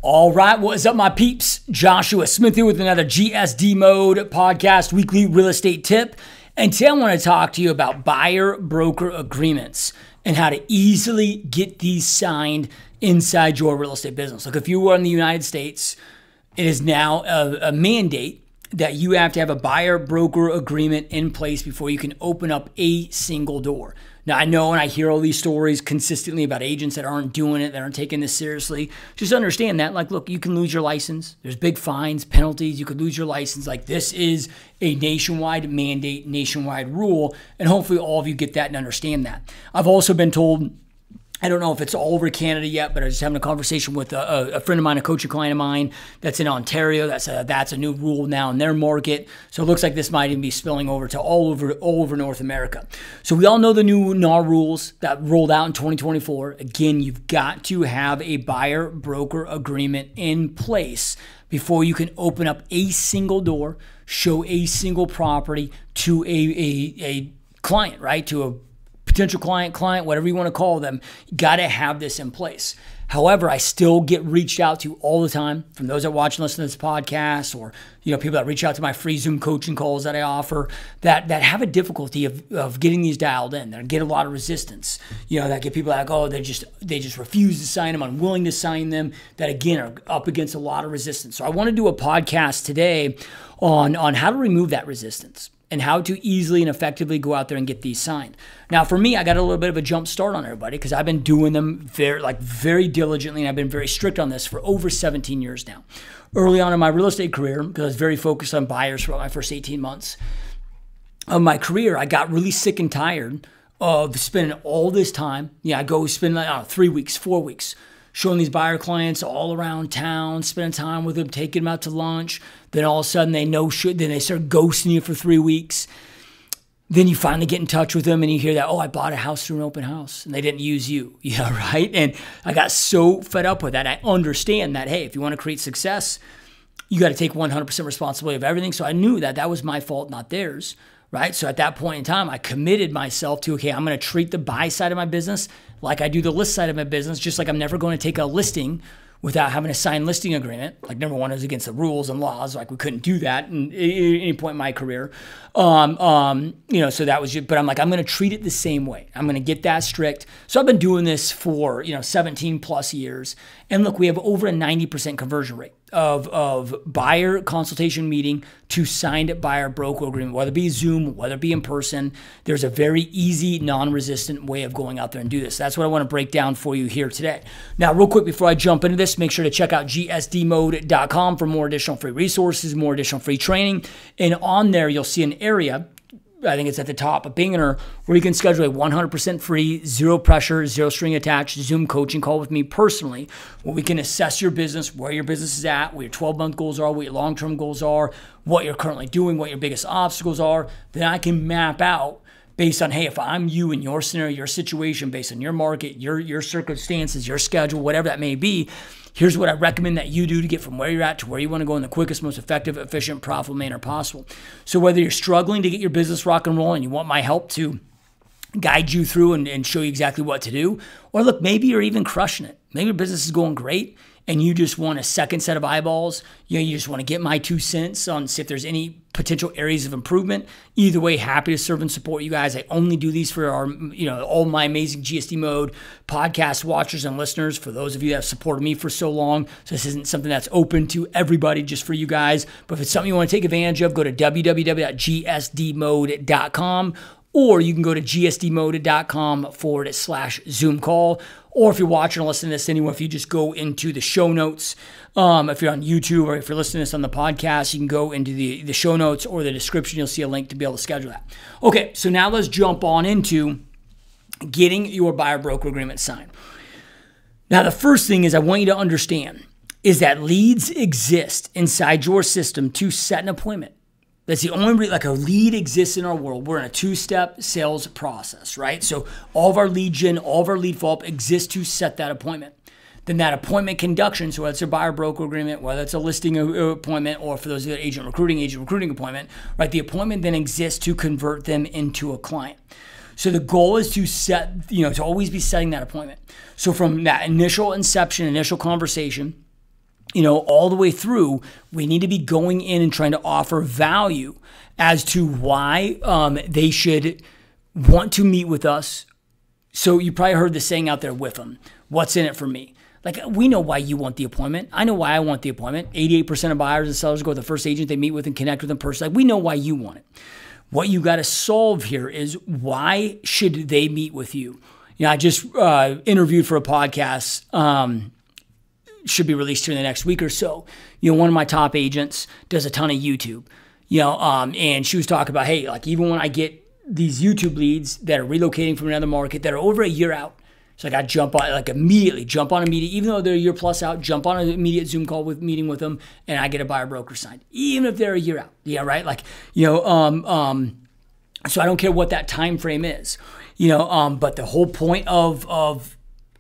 All right, what is up, my peeps? Joshua Smith here with another GSD Mode podcast weekly real estate tip. And today I want to talk to you about buyer-broker agreements and how to easily get these signed inside your real estate business. Look, if you are in the United States, it is now a mandate that you have to have a buyer-broker agreement in place before you can open up a single door. Now, I know, and I hear all these stories consistently about agents that aren't doing it, that aren't taking this seriously. Just understand that, like, look, you can lose your license. There's big fines, penalties. You could lose your license. Like, this is a nationwide mandate, nationwide rule, and hopefully all of you get that and understand that. I've also been told, I don't know if it's all over Canada yet, but I was just having a conversation with a friend of mine, a coaching client of mine that's in Ontario. That's a new rule now in their market. So it looks like this might even be spilling over to all over North America. So we all know the new NAR rules that rolled out in 2024. Again, you've got to have a buyer-broker agreement in place before you can open up a single door, show a single property to a client, right? To a potential client, whatever you want to call them. You got to have this in place. However, I still get reached out to all the time from those that watch and listen to this podcast, or people that reach out to my free Zoom coaching calls that I offer that have a difficulty of getting these dialed in. That get a lot of resistance. That get people like, oh, they just refuse to sign them, unwilling to sign them. That again are up against a lot of resistance. So I want to do a podcast today on how to remove that resistance and how to easily and effectively go out there and get these signed. Now, for me, I got a little bit of a jump start on everybody because I've been doing them very diligently, and I've been very strict on this for over 17 years now. Early on in my real estate career, because I was very focused on buyers for my first 18 months of my career, I got really sick and tired of spending all this time. I go spend 3 weeks, 4 weeks, showing these buyer clients all around town, spending time with them, taking them out to lunch. Then all of a sudden then they start ghosting you for 3 weeks. Then you finally get in touch with them and you hear that, oh, I bought a house through an open house and they didn't use you. Yeah, right? And I got so fed up with that. I understand that, hey, if you want to create success, you got to take 100% responsibility of everything. So I knew that was my fault, not theirs. Right? So at that point in time, I committed myself to, okay, I'm going to treat the buy side of my business like I do the list side of my business, just like I'm never going to take a listing without having a signed listing agreement. Like, number one, it was against the rules and laws. Like, we couldn't do that at any point in my career. So that was just, but I'm like, I'm going to treat it the same way. I'm going to get that strict. So I've been doing this for, 17 plus years. And look, we have over a 90% conversion rate of buyer consultation meeting to signed buyer broker agreement, whether it be Zoom, whether it be in person. There's a very easy, non-resistant way of going out there and do this. That's what I want to break down for you here today. Now, real quick, before I jump into this, make sure to check out gsdmode.com for more additional free resources, more additional free training. And on there, you'll see an area, I think it's at the top, a banner where you can schedule a 100% free, zero pressure, zero string attached Zoom coaching call with me personally, where we can assess your business, where your business is at, what your 12-month goals are, what your long-term goals are, what you're currently doing, what your biggest obstacles are. Then I can map out based on, hey, if I'm you in your scenario, your situation, based on your market, your circumstances, your schedule, whatever that may be, here's what I recommend that you do to get from where you're at to where you want to go in the quickest, most effective, efficient, profitable manner possible. So whether you're struggling to get your business rock and roll and you want my help to guide you through and show you exactly what to do, or look, maybe you're even crushing it. Maybe your business is going great and you just want a second set of eyeballs. You just want to get my 2 cents on see if there's any potential areas of improvement. Either way, happy to serve and support you guys. I only do these for our, all my amazing GSD Mode podcast watchers and listeners, for those of you that have supported me for so long. So this isn't something that's open to everybody, just for you guys. But if it's something you want to take advantage of, go to www.gsdmode.com, or you can go to gsdmode.com/Zoom call. Or if you're watching or listening to this anyway, if you just go into the show notes, if you're on YouTube or if you're listening to this on the podcast, you can go into the show notes or the description. You'll see a link to be able to schedule that. Okay, so now let's jump on into getting your buyer-broker agreement signed. Now, the first thing is I want you to understand is that leads exist inside your system to set an appointment. That's the only like a lead exists in our world. We're in a 2-step sales process, right? So all of our lead gen, all of our lead follow-up exists to set that appointment. Then that appointment conduction, so whether it's a buyer-broker agreement, whether it's a listing appointment, or for those of you agent recruiting appointment, right? The appointment then exists to convert them into a client. So the goal is to set, to always be setting that appointment. So from that initial inception, initial conversation, all the way through, we need to be going in and trying to offer value as to why they should want to meet with us. So you probably heard the saying out there with them, what's in it for me? Like, we know why you want the appointment. I know why I want the appointment. 88% of buyers and sellers go with the first agent they meet with and connect with them personally. Like, we know why you want it. What you got to solve here is, why should they meet with you? I just interviewed for a podcast, should be released here in the next week or so. One of my top agents does a ton of YouTube, and she was talking about, hey, like, even when I get these YouTube leads that are relocating from another market that are over a year out, so I got to jump on, like, immediately, even though they're a year plus out, jump on an immediate Zoom call meeting with them, and I get a buyer broker signed, even if they're a year out. Yeah, right? Like, so I don't care what that time frame is, but the whole point of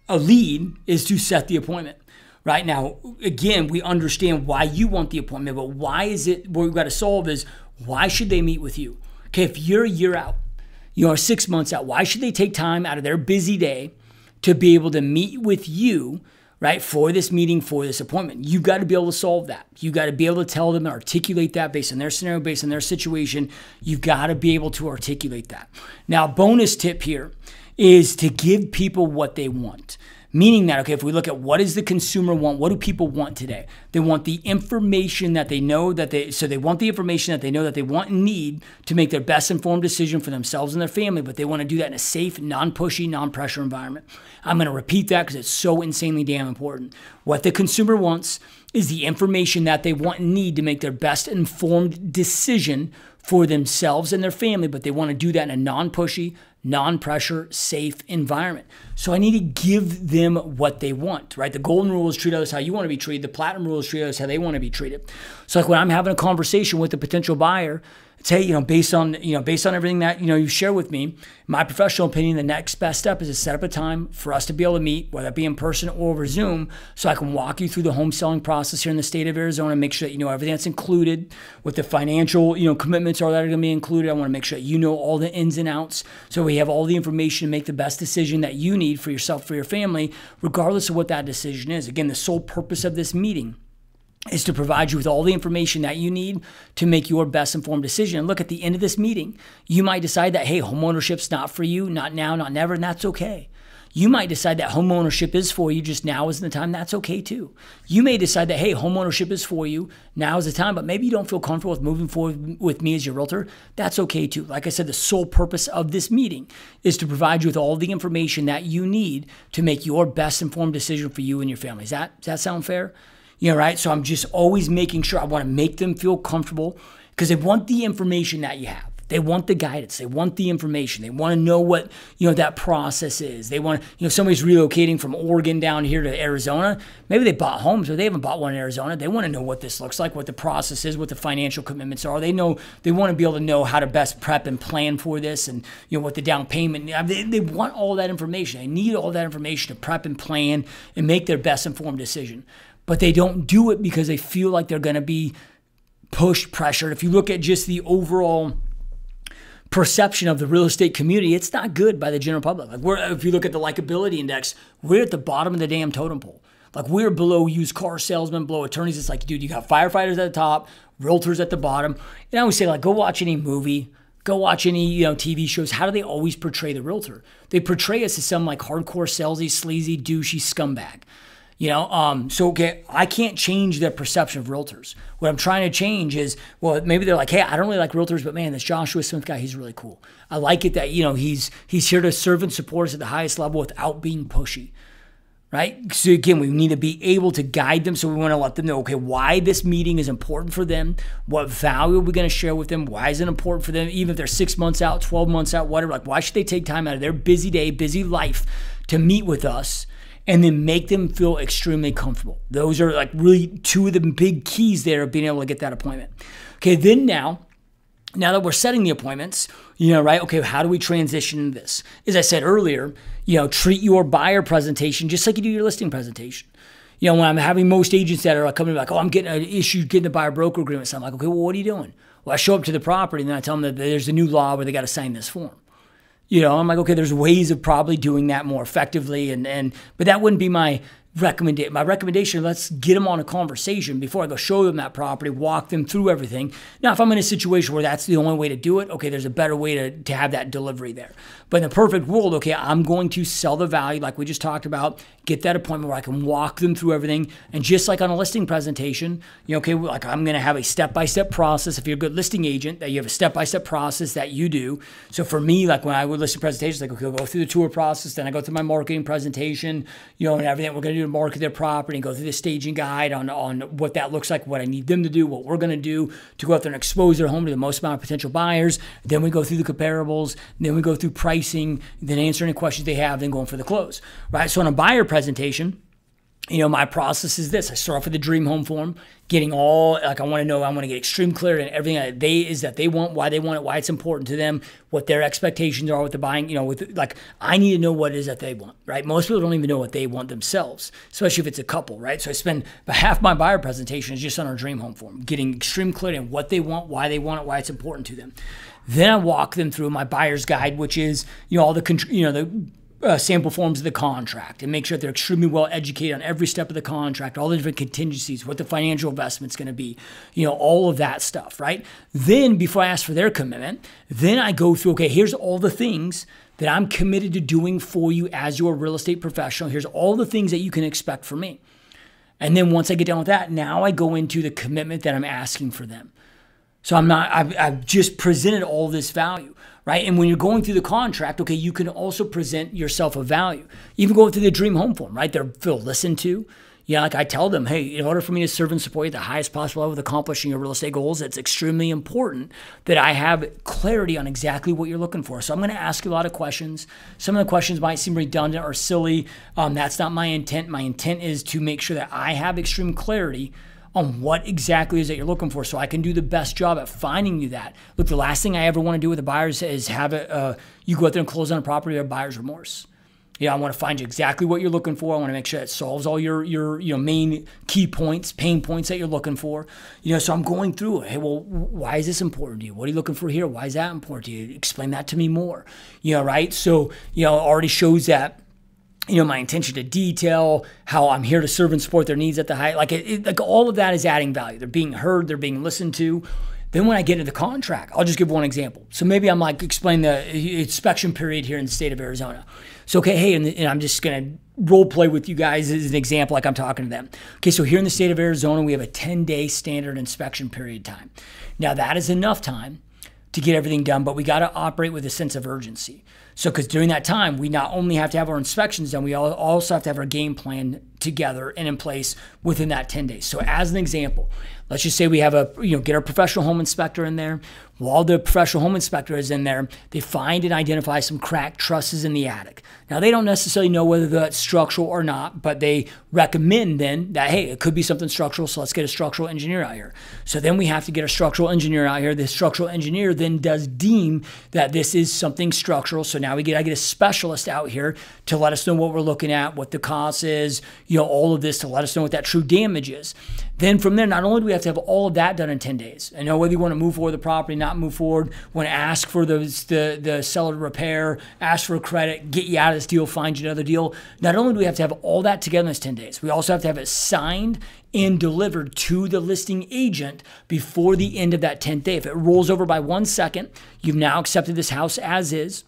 a lead is to set the appointment. Right now, again, we understand why you want the appointment, but why is it, what we've got to solve is, why should they meet with you? Okay, if you're a year out, 6 months out, why should they take time out of their busy day to be able to meet with you, right, for this meeting, for this appointment? You've got to be able to solve that. You've got to be able to tell them and articulate that based on their scenario, based on their situation. You've got to be able to articulate that. Now, bonus tip here is to give people what they want. Meaning that, okay, if we look at what does the consumer want, what do people want today? They want the information that they know so they want the information that they know that they want and need to make their best informed decision for themselves and their family, but they want to do that in a safe, non-pushy, non-pressure environment. I'm going to repeat that because it's so insanely damn important. What the consumer wants is the information that they want and need to make their best informed decision for themselves and their family, but they want to do that in a non-pushy, non-pressure, safe environment. So I need to give them what they want, right? The golden rule is treat others how you want to be treated. The platinum rule is treat others how they want to be treated. So like when I'm having a conversation with a potential buyer, it's, hey, based on everything that, you share with me, my professional opinion, the next best step is to set up a time for us to be able to meet, whether it be in person or over Zoom, so I can walk you through the home selling process here in the state of Arizona, make sure that you know everything that's included, what the financial, commitments are that are going to be included. I want to make sure that you know all the ins and outs, so we have all the information to make the best decision that you need for yourself, for your family, regardless of what that decision is. Again, the sole purpose of this meeting is to provide you with all the information that you need to make your best informed decision. And look, at the end of this meeting, you might decide that, hey, homeownership's not for you, not now, not never, and that's okay. You might decide that homeownership is for you, just now isn't the time. That's okay too. You may decide that, hey, homeownership is for you, now is the time, but maybe you don't feel comfortable with moving forward with me as your realtor. That's okay too. Like I said, the sole purpose of this meeting is to provide you with all the information that you need to make your best informed decision for you and your family. Does that sound fair? Right? So I'm just always making sure I want to make them feel comfortable, because they want the information that you have. They want the guidance. They want the information. They want to know what, that process is. They want, somebody's relocating from Oregon down here to Arizona. Maybe they bought homes or they haven't bought one in Arizona. They want to know what this looks like, what the process is, what the financial commitments are. They want to be able to know how to best prep and plan for this, and, what the down payment, they want all that information. They need all that information to prep and plan and make their best informed decision. But they don't do it because they feel like they're going to be pushed, pressured. If you look at just the overall perception of the real estate community, it's not good by the general public. Like, if you look at the likability index, we're at the bottom of the damn totem pole. Like, we're below used car salesmen, below attorneys. It's like, dude, you got firefighters at the top, realtors at the bottom. And I always say, like, go watch any movie, go watch any TV shows. How do they always portray the realtor? They portray us as some like hardcore salesy, sleazy, douchey scumbag. So okay, I can't change their perception of realtors. What I'm trying to change is, well, maybe they're like, hey, I don't really like realtors, but man, this Joshua Smith guy, he's really cool. I like it that, he's here to serve and support us at the highest level without being pushy, right? So again, we need to be able to guide them. So we want to let them know, okay, why this meeting is important for them. What value are we going to share with them? Why is it important for them? Even if they're 6 months out, 12 months out, whatever, like, why should they take time out of their busy day, busy life to meet with us? And then make them feel extremely comfortable. Those are like really two of the big keys there of being able to get that appointment. Okay, then now that we're setting the appointments, right? Okay, how do we transition into this? As I said earlier, treat your buyer presentation just like you do your listing presentation. When I'm having most agents that are coming like, oh, I'm getting an issue getting the buyer broker agreement. So I'm like, okay, well, what are you doing? Well, I show up to the property and then I tell them that there's a new law where they got to sign this form. I'm like, okay, there's ways of probably doing that more effectively, but that wouldn't be my my recommendation, let's get them on a conversation before I go show them that property, walk them through everything. Now, if I'm in a situation where that's the only way to do it, okay, there's a better way to have that delivery there. But in the perfect world, okay, I'm going to sell the value like we just talked about, get that appointment where I can walk them through everything. And just like on a listing presentation, okay, like I'm going to have a step-by-step process. If you're a good listing agent, that you have a step-by-step process that you do. So for me, like when I would listen to presentations, like, okay, I'll go through the tour process, then I go through my marketing presentation, and everything we're going to do to market their property, and go through the staging guide on what that looks like, what I need them to do, what we're going to do to go out there and expose their home to the most amount of potential buyers. Then we go through the comparables, then we go through pricing, then answer any questions they have, then going for the close, right? So on a buyer presentation, my process is this. I start off with the dream home form, getting all, like I want to get extreme clarity on everything that they want, why they want it, why it's important to them, what their expectations are with the buying, I need to know what it is that they want, right? Most people don't even know what they want themselves, especially if it's a couple, right? So I spend about half my buyer presentation is just on our dream home form, getting extreme clarity on what they want, why they want it, why it's important to them. Then I walk them through my buyer's guide, which is, all the sample forms of the contract, and make sure that they're extremely well educated on every step of the contract, all the different contingencies, what the financial investment's going to be, all of that stuff, right? Then before I ask for their commitment, then I go through, okay, here's all the things that I'm committed to doing for you as your real estate professional. Here's all the things that you can expect from me. And then once I get done with that, now I go into the commitment that I'm asking for them. So I've just presented all this value, right? And when you're going through the contract, okay, you can also present yourself a value. Even going through the dream home form, right? They'll feel listened to. Like I tell them, hey, in order for me to serve and support you at the highest possible level with accomplishing your real estate goals, it's extremely important that I have clarity on exactly what you're looking for. So I'm going to ask you a lot of questions. Some of the questions might seem redundant or silly. That's not my intent. My intent is to make sure that I have extreme clarity on what exactly is that you're looking for, so I can do the best job at finding you that. Look, the last thing I ever want to do with a buyer is have you go out there and close on a property or buyer's remorse. I want to find you exactly what you're looking for. I want to make sure it solves all your main key points, pain points that you're looking for. So I'm going through it. Hey, well, why is this important to you? What are you looking for here? Why is that important to you? Explain that to me more. Right? So, it already shows that my intention to detail, how I'm here to serve and support their needs at the height. Like all of that is adding value. They're being heard, they're being listened to. Then when I get into the contract, I'll just give one example. So maybe I'm like explain the inspection period here in the state of Arizona. So, okay, hey, and I'm just going to role play with you guys as an example like I'm talking to them. Okay, so here in the state of Arizona, we have a 10-day standard inspection period time. Now that is enough time to get everything done, but we got to operate with a sense of urgency. So because during that time, we not only have to have our inspections done, we also have to have our game plan together and in place within that 10 days. So as an example, let's just say we have get our professional home inspector in there. While the professional home inspector is in there, they find and identify some cracked trusses in the attic. Now, they don't necessarily know whether that's structural or not, but they recommend then that, hey, it could be something structural, so let's get a structural engineer out here. So then we have to get a structural engineer out here. The structural engineer then does deem that this is something structural. So now I get a specialist out here to let us know what we're looking at, what the cost is, all of this to let us know what that true damage is. Then from there, not only do we have to have all of that done in 10 days, and know whether you want to move forward with the property, not move forward, want to ask for the seller to repair, ask for a credit, get you out of this deal, find you another deal. Not only do we have to have all that together in those 10 days, we also have to have it signed and delivered to the listing agent before the end of that 10th day. If it rolls over by 1 second, you've now accepted this house as is.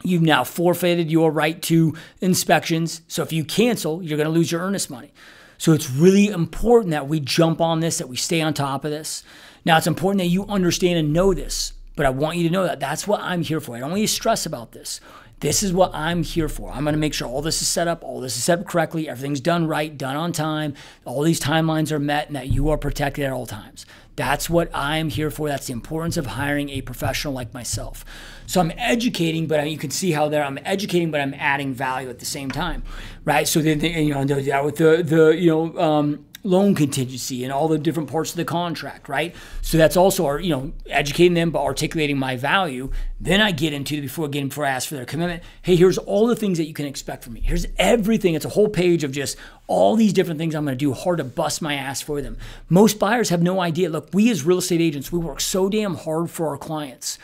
You've now forfeited your right to inspections. So if you cancel, you're going to lose your earnest money. So it's really important that we jump on this, that we stay on top of this. Now, it's important that you understand and know this, but I want you to know that that's what I'm here for. I don't want you to stress about this. This is what I'm here for. I'm going to make sure all this is set up, all this is set up correctly, everything's done right, done on time, all these timelines are met, and that you are protected at all times. That's what I'm here for. That's the importance of hiring a professional like myself. So I'm educating, but you can see how there I'm educating, but I'm adding value at the same time, right? So then with the loan contingency and all the different parts of the contract, right? So that's also our, educating them, but articulating my value. Then I get into, before I ask for their commitment, hey, here's all the things that you can expect from me. Here's everything. It's a whole page of just all these different things I'm going to do, hard to bust my ass for them. Most buyers have no idea. Look, we as real estate agents, we work so damn hard for our clients,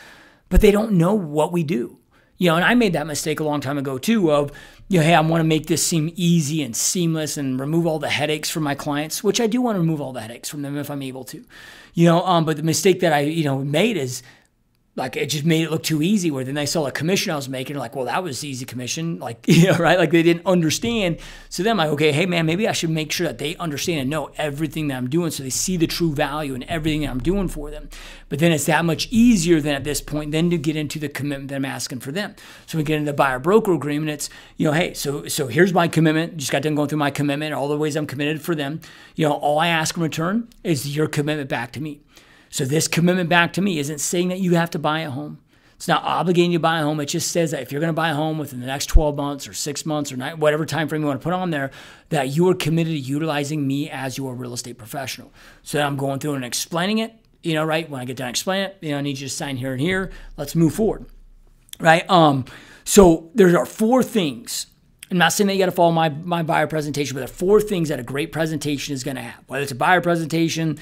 but they don't know what we do. And I made that mistake a long time ago too of, hey, I want to make this seem easy and seamless and remove all the headaches from my clients, which I do want to remove all the headaches from them if I'm able to, but the mistake that I, made is, like, it just made it look too easy, where then they saw a commission I was making, like, well, that was easy commission, like, right? Like, they didn't understand. So then I'm like, okay, hey man, maybe I should make sure that they understand and know everything that I'm doing, so they see the true value in everything that I'm doing for them. But then it's that much easier then at this point then to get into the commitment that I'm asking for them. So we get into the buyer broker agreement. It's, hey, so here's my commitment. Just got done going through my commitment, all the ways I'm committed for them. All I ask in return is your commitment back to me. So this commitment back to me isn't saying that you have to buy a home. It's not obligating you to buy a home. It just says that if you're going to buy a home within the next 12 months or 6 months or whatever time frame you want to put on there, that you are committed to utilizing me as your real estate professional. So I'm going through and explaining it, right? When I get done explaining it, I need you to sign here and here. Let's move forward, right? So there are 4 things. I'm not saying that you got to follow my buyer presentation, but there are 4 things that a great presentation is going to have. Whether it's a buyer presentation,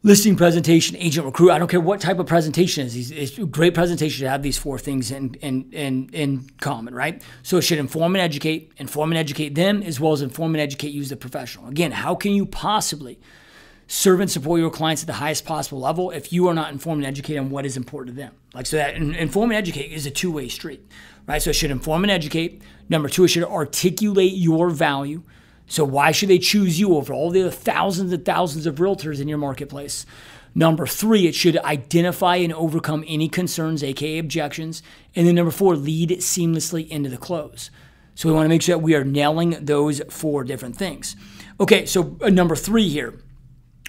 listing presentation, agent recruit, I don't care what type of presentation it is. It's a great presentation to have these 4 things in common, right? So it should inform and educate them, as well as inform and educate you as the professional. Again, how can you possibly serve and support your clients at the highest possible level if you are not informed and educated on what is important to them? Like, so that inform and educate is a 2-way street, right? So it should inform and educate. Number 2, it should articulate your value. So why should they choose you over all the other thousands and thousands of realtors in your marketplace? Number 3, it should identify and overcome any concerns, aka objections. And then number 4, lead seamlessly into the close. So we want to make sure that we are nailing those 4 different things. Okay, so number 3 here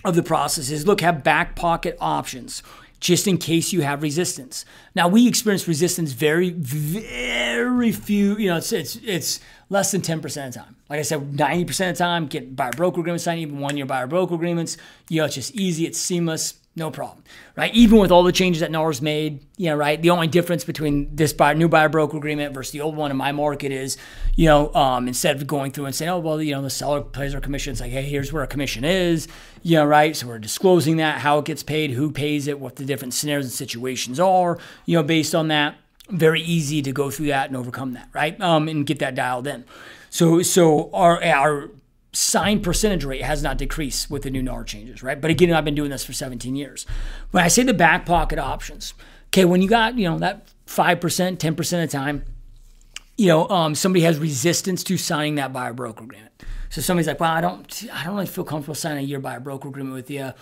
of the process is, look, have back pocket options just in case you have resistance. Now, we experience resistance very, very few, it's less than 10% of the time. Like I said, 90% of the time, get buyer broker agreements signed, even 1-year buyer broker agreements. It's just easy, it's seamless, no problem, right? Even with all the changes that NAR's made, right? The only difference between this new buyer broker agreement versus the old one in my market is, instead of going through and saying, oh, well, the seller pays our commission, it's like, hey, here's where our commission is, right? So we're disclosing that, how it gets paid, who pays it, what the different scenarios and situations are, based on that. Very easy to go through that and overcome that, right? And get that dialed in. So our sign percentage rate has not decreased with the new NAR changes, right? But again, I've been doing this for 17 years. When I say the back pocket options, okay, when you got, that 5%, 10% of the time, somebody has resistance to signing that buyer broker agreement. So somebody's like, well, I don't really feel comfortable signing a year buyer broker agreement with you,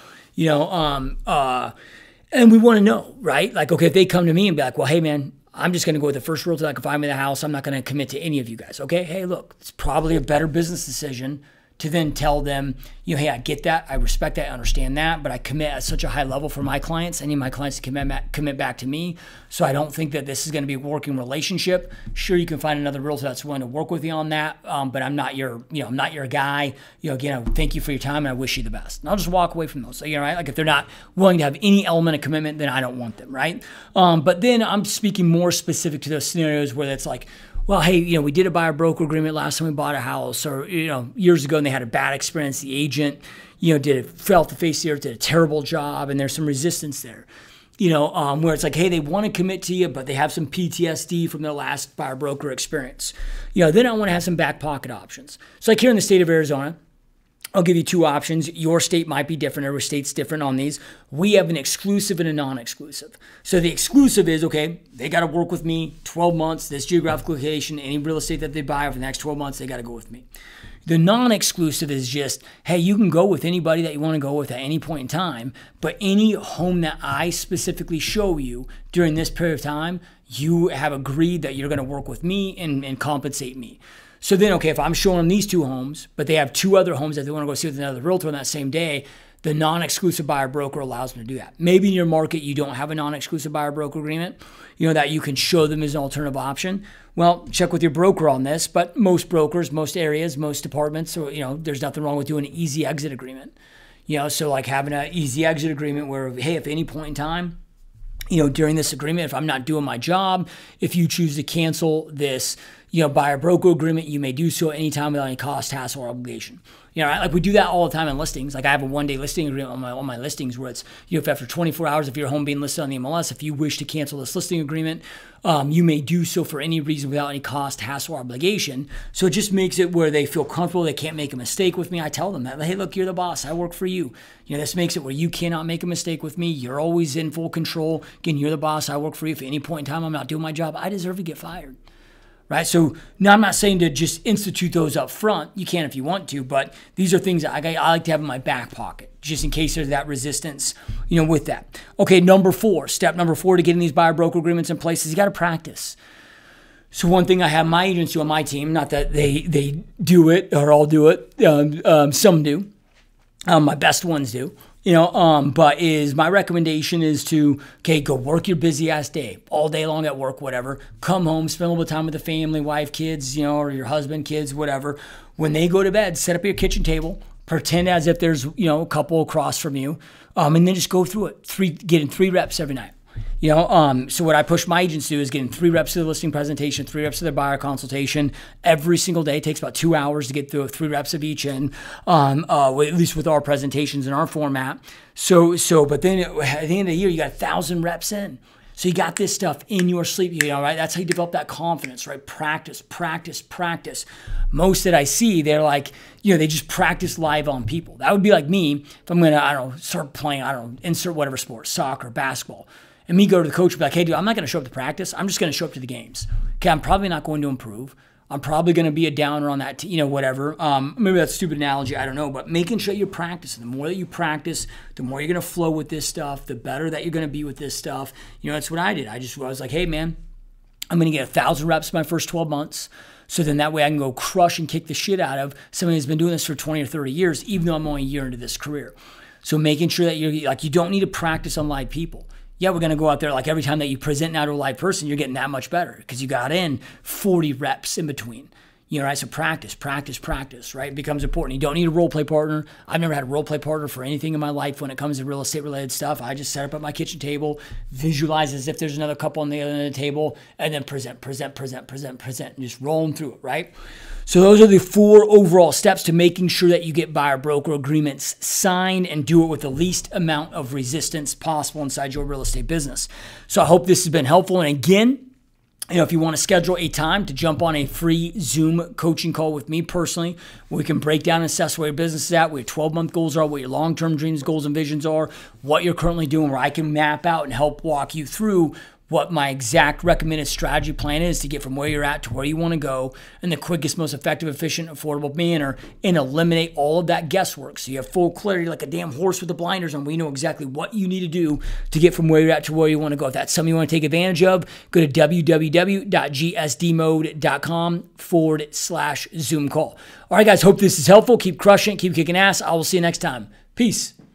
and we want to know, right? Like, okay, if they come to me and be like, well, hey man, I'm just going to go with the first realtor that can find me the house. I'm not going to commit to any of you guys. Okay. Hey, look, it's probably a better business decision to then tell them, hey, I get that. I respect that. I understand that. But I commit at such a high level for my clients. I need my clients to commit back to me. So I don't think that this is going to be a working relationship. Sure, you can find another realtor that's willing to work with you on that. But I'm not your, I'm not your guy. Again, I thank you for your time and I wish you the best. And I'll just walk away from those. So, right? Like if they're not willing to have any element of commitment, then I don't want them, right? But then I'm speaking more specific to those scenarios where it's like, well, hey, we did a buyer broker agreement last time we bought a house, or, years ago, and they had a bad experience. The agent, fell off the face of the earth, did a terrible job, and there's some resistance there. Where it's like, hey, they want to commit to you, but they have some PTSD from their last buyer broker experience. Then I want to have some back pocket options. So like here in the state of Arizona, I'll give you 2 options. Your state might be different. Every state's different on these. We have an exclusive and a non-exclusive. So the exclusive is, okay, they got to work with me 12 months, this geographic location, any real estate that they buy over the next 12 months, they got to go with me. The non-exclusive is just, hey, you can go with anybody that you want to go with at any point in time, but any home that I specifically show you during this period of time, you have agreed that you're going to work with me and compensate me. So then, okay, if I'm showing them these 2 homes, but they have 2 other homes that they want to go see with another realtor on that same day, the non-exclusive buyer broker allows them to do that. Maybe in your market, you don't have a non-exclusive buyer broker agreement, that you can show them as an alternative option. Well, check with your broker on this, but most brokers, most areas, most departments, so, there's nothing wrong with doing an easy exit agreement. So like having an easy exit agreement where, hey, if at any point in time, during this agreement, if I'm not doing my job, if you choose to cancel this, buyer broker agreement, you may do so anytime without any cost, hassle, or obligation. Like we do that all the time in listings. Like I have a 1-day listing agreement on my listings where it's, if after 24 hours, if your home being listed on the MLS, if you wish to cancel this listing agreement, you may do so for any reason without any cost, hassle, or obligation. So it just makes it where they feel comfortable. They can't make a mistake with me. I tell them that, hey, look, you're the boss. I work for you. This makes it where you cannot make a mistake with me. You're always in full control. Again, you're the boss. I work for you. If at any point in time I'm not doing my job, I deserve to get fired. Right? So now I'm not saying to just institute those up front. You can if you want to, but these are things that I like to have in my back pocket, just in case there's that resistance, with that. Okay, step number four to getting these buyer broker agreements in place is you got to practice. So one thing I have my agents do on my team, not that they do it or all do it, some do, my best ones do. But my recommendation is to, go work your busy ass day all day long at work, whatever. Come home, spend a little bit of time with the family, wife, kids, or your husband, kids, whatever. When they go to bed, set up your kitchen table, pretend as if there's, a couple across from you, and then just go through it, getting 3 reps every night. So what I push my agents to do is getting 3 reps of the listing presentation, 3 reps of their buyer consultation every single day. It takes about 2 hours to get through 3 reps of each at least with our presentations in our format. But then at the end of the year, you got 1,000 reps in. So you got this stuff in your sleep, right? That's how you develop that confidence, right? Practice, practice, practice. Most that I see, they're like, they just practice live on people. That would be like me if I'm going to, start playing, insert whatever sport, soccer, basketball. And me go to the coach and be like, hey, dude, I'm not going to show up to practice. I'm just going to show up to the games. Okay, I'm probably not going to improve. I'm probably going to be a downer on that, whatever. Maybe that's a stupid analogy. I don't know. But making sure you're practicing. The more that you practice, the more you're going to flow with this stuff, the better that you're going to be with this stuff. That's what I did. I was like, hey, man, I'm going to get 1,000 reps my first 12 months. So then that way I can go crush and kick the shit out of somebody who's been doing this for 20 or 30 years, even though I'm only a year into this career. So making sure that you don't need to practice on live people. Yeah, we're going to go out there, like every time that you present now to a live person, you're getting that much better because you got in 40 reps in between. Right? So practice, practice, practice, right? It becomes important. You don't need a role play partner. I've never had a role play partner for anything in my life when it comes to real estate related stuff. I just set up at my kitchen table, visualize as if there's another couple on the other end of the table, and then present, and just rolling through it, right? So those are the 4 overall steps to making sure that you get buyer broker agreements signed and do it with the least amount of resistance possible inside your real estate business. So I hope this has been helpful. And again, if you want to schedule a time to jump on a free Zoom coaching call with me personally, we can break down and assess where your business is at, what your 12-month goals are, what your long-term dreams, goals, and visions are, what you're currently doing, where I can map out and help walk you through what my exact recommended strategy plan is to get from where you're at to where you want to go in the quickest, most effective, efficient, affordable manner, and eliminate all of that guesswork. So you have full clarity like a damn horse with the blinders on. We know exactly what you need to do to get from where you're at to where you want to go. If that's something you want to take advantage of, go to www.gsdmode.com/Zoom call. All right, guys, hope this is helpful. Keep crushing it. Keep kicking ass. I will see you next time. Peace.